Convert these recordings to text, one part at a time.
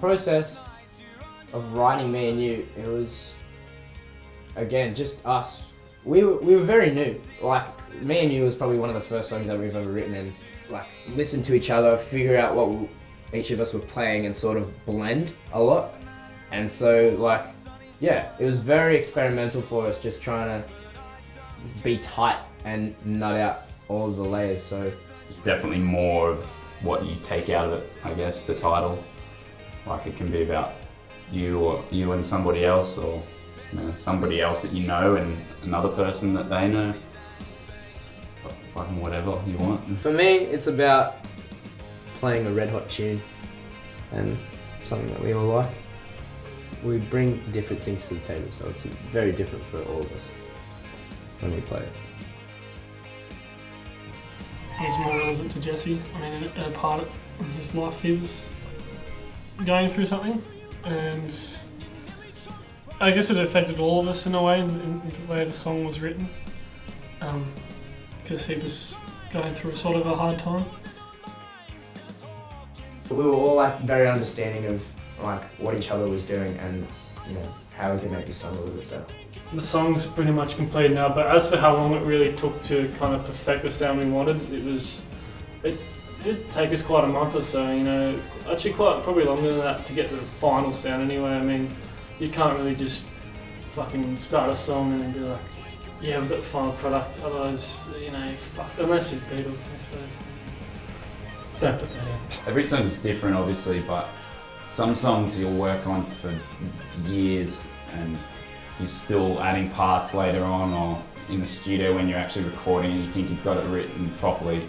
process of writing Me and You, it was, again, just us. We were very new. Like, Me and You was probably one of the first songs that we've ever written, and like listen to each other, figure out what each of us were playing, and sort of blend a lot. And so, like, yeah, it was very experimental for us, just trying to just be tight and nut out all of the layers. So it's definitely more of what you take out of it, I guess, the title. Like, it can be about you, or you and somebody else, or somebody else that you know and another person that they know. Fucking whatever you want. For me, it's about playing a red hot tune and something that we all like. We bring different things to the table, so it's very different for all of us when we play it. It was more relevant to Jesse. I mean, at a part in his life, he was going through something, and I guess it affected all of us in a way, in the way the song was written, because he was going through sort of a hard time. We were all like very understanding of like what each other was doing, and how we could make this song a little bit better. The song's pretty much complete now, but as for how long it really took to kind of perfect the sound we wanted, it did take us quite a month or so, actually probably longer than that to get the final sound anyway. I mean, you can't really just fucking start a song and then be like, yeah, we've got the final product, otherwise, fuck, unless you're Beatles, I suppose. Don't put that in. Every song is different, obviously, but some songs you'll work on for years and you're still adding parts later on, or in the studio when you're actually recording and you think you've got it written properly,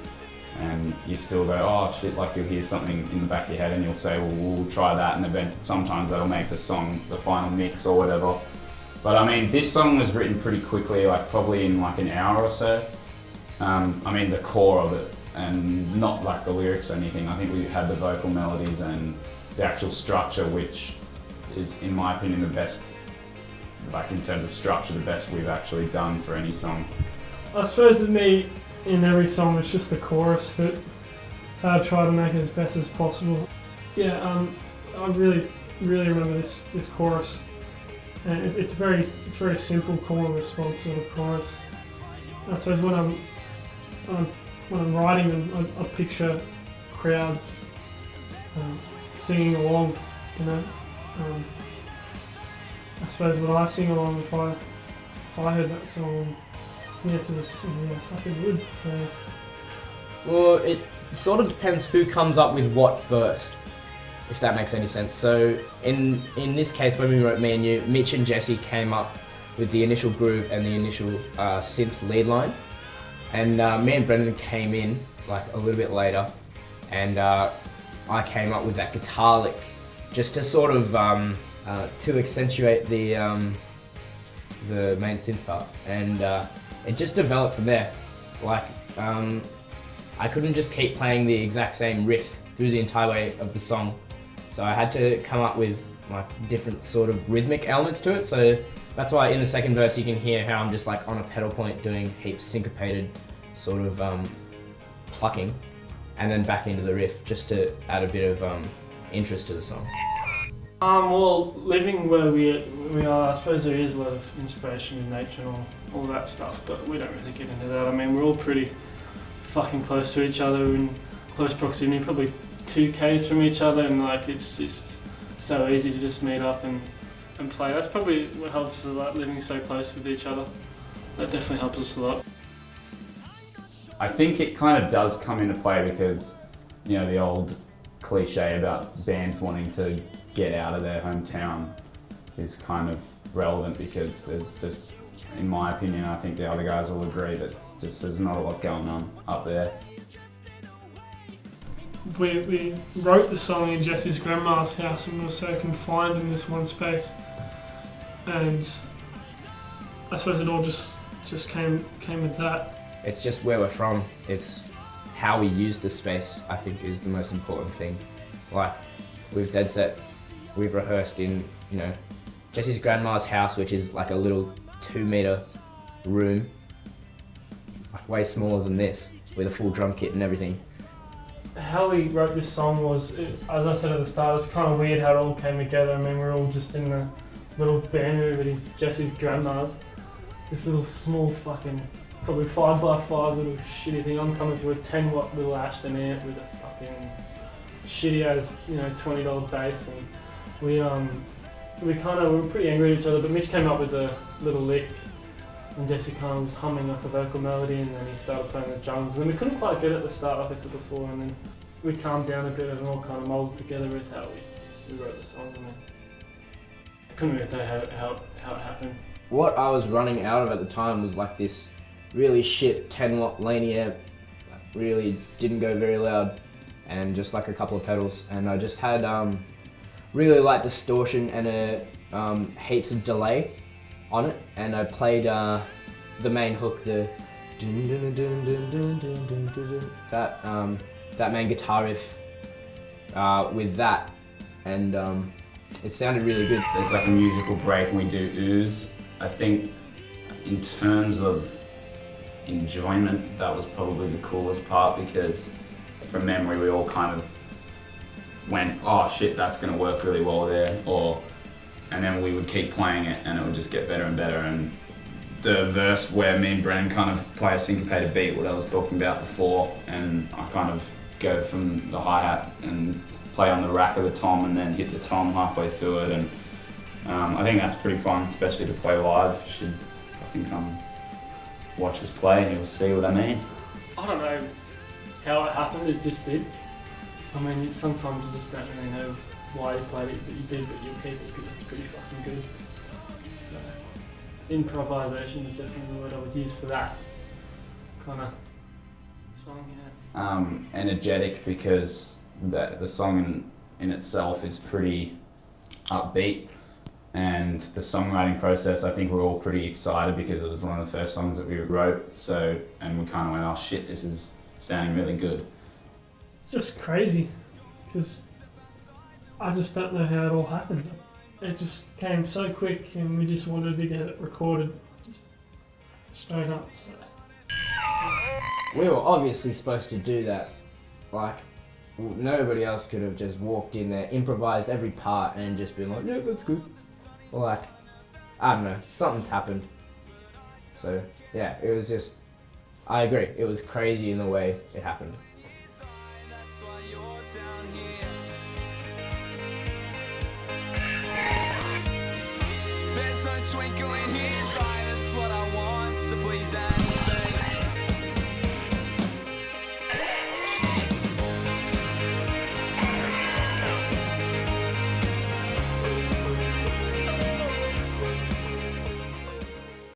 and you still go, oh shit, like you'll hear something in the back of your head and you'll say, well, we'll try that, and then sometimes that'll make the song the final mix or whatever. But I mean, this song was written pretty quickly, like probably in like an hour or so. I mean, the core of it, and not like the lyrics or anything. I think we had the vocal melodies and the actual structure, which is, in my opinion, the best, like in terms of structure, the best we've actually done for any song. I suppose that me, in every song, it's just the chorus that I try to make it as best as possible. Yeah, I really remember this chorus, and it's very simple call and response sort of chorus. I suppose when I'm writing them, I picture crowds singing along, I suppose when I sing along, if I heard that song, yes, it was fucking good. So. Well, it sort of depends who comes up with what first, if that makes any sense. So in this case, when we wrote Me and You, Mitch and Jesse came up with the initial groove and the initial synth lead line, and me and Brendan came in like a little bit later, and I came up with that guitar lick just to sort of to accentuate the main synth part, and it just developed from there. Like, I couldn't just keep playing the exact same riff through the entire way of the song, so I had to come up with like different sort of rhythmic elements to it. So that's why in the second verse you can hear how I'm just like on a pedal point doing heaps syncopated sort of plucking, and then back into the riff just to add a bit of interest to the song. Well, living where we are, I suppose there is a lot of inspiration in nature and all that stuff, but we don't really get into that. I mean, we're all pretty fucking close to each other, in close proximity, probably 2 Ks from each other, and like it's just so easy to just meet up and play. That's probably what helps us a lot, living so close with each other. That definitely helps us a lot. I think it kind of does come into play because, the old cliche about bands wanting to get out of their hometown is kind of relevant, because there's just, in my opinion, I think the other guys will agree that just there's not a lot going on up there. We wrote the song in Jesse's grandma's house and we were so confined in this one space, and I suppose it all just came with that. It's just where we're from. It's how we use the space, I think, is the most important thing. Like, we've rehearsed in, Jesse's grandma's house, which is like a little 2-meter room, like way smaller than this, with a full drum kit and everything. how we wrote this song was, as I said at the start, it's kind of weird how it all came together. I mean, we're all just in the little band room at Jesse's grandma's. This little small fucking, probably 5x5 little shitty thing. I'm coming through a 10-watt little Ashton amp with a fucking shitty ass, $20 bass, and we were pretty angry at each other. But Mitch came up with a little lick, and Jesse kind of was humming like a vocal melody, and then he started playing the drums. And then we couldn't quite get it at the start, like I said before, and then we calmed down a bit and all kind of molded together with how we wrote the song. And I couldn't really tell you how it happened. What I was running out of at the time was like this really shit 10-watt Laney amp, really didn't go very loud, and just like a couple of pedals. And I just had really light distortion and heaps of delay on it, and I played the main hook, the that main guitar riff with that, and it sounded really good. There's like a musical break and we do ooze. I think in terms of enjoyment, that was probably the coolest part, because from memory we all kind of went, oh shit, that's gonna work really well there, and then we would keep playing it and it would just get better and better. And the verse where me and Brennan kind of play a syncopated beat, what I was talking about before, and I kind of go from the hi-hat and play on the rack of the tom and then hit the tom halfway through it, and I think that's pretty fun, especially to play live. You should fucking come watch us play and you'll see what I mean. I don't know how it happened, it just did. I mean, sometimes you just don't really know why you played it, but you did, but you'll keep it because it's pretty fucking good. So, improvisation is definitely the word I would use for that kind of song, yeah. Energetic, because the song in itself is pretty upbeat, and the songwriting process, I think we're all pretty excited because it was one of the first songs that we wrote, and we kind of went, oh shit, this is sounding really good. Just crazy, because I just don't know how it all happened. It just came so quick, and we just wanted to get it recorded, just straight up. So. We were obviously supposed to do that. Like, nobody else could have just walked in there, improvised every part, and just been like, yeah, that's good. Like, I don't know, something's happened. So, yeah, it was just, I agree, it was crazy in the way it happened. There's no twinkle in here.